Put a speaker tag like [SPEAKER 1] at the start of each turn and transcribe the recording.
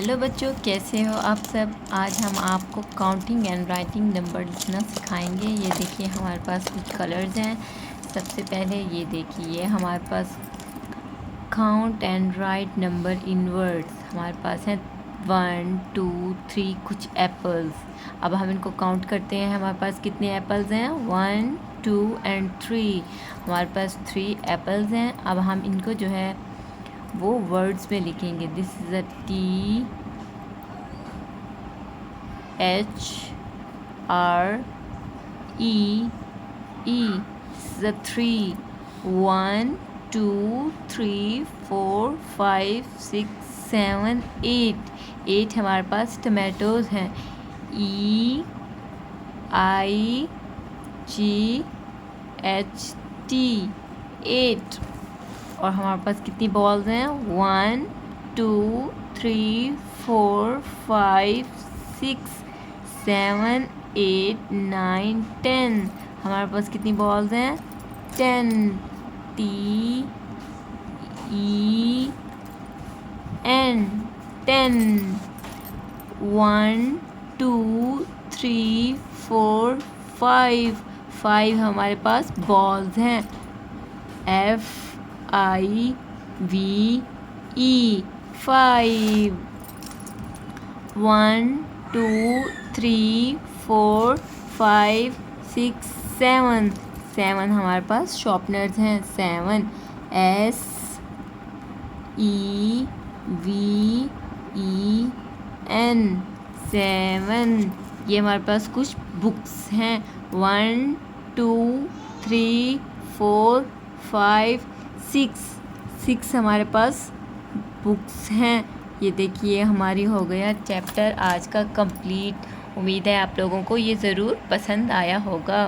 [SPEAKER 1] Hello बच्चों, कैसे हो आप सब। आज हम आपको काउंटिंग एंड राइटिंग नंबर लिखना सिखाएंगे। ये देखिए हमारे पास कुछ कलर्स हैं। सबसे पहले ये देखिए, ये हमारे पास count and write number in words हमारे पास हैं 1 2 3 कुछ एप्पल्स। अब हम इनको काउंट करते हैं। हमारे पास कितने एप्पल्स हैं? 1 2 एंड 3। हमारे पास 3 एप्पल्स हैं। अब हम इनको जो है वो वर्ड्स में लिखेंगे। This is a T H R E E. This is a 3. 1 2 3 4 5 6 7 8. 8 हमारे पास टमाटोज हैं। E I G H T 8। और हमारे पास कितनी बॉल्स हैं? 1 2 3 4 5 6 7 8 9 10। हमारे पास कितनी बॉल्स हैं? 10। T E N 10। 1 2 3 4 5। 5 हमारे पास बॉल्स हैं। F I V E 5। 1 2 3 4 5 6 7। 7 हमारे पास शॉर्पनर्स हैं। 7 S E V E N 7। ये हमारे पास कुछ बुक्स हैं। 1 2 3 4 5 6 हमारे पास बुक्स हैं। ये देखिए हमारी हो गया चैप्टर आज का कंप्लीट। उम्मीद है आप लोगों को ये ज़रूर पसंद आया होगा।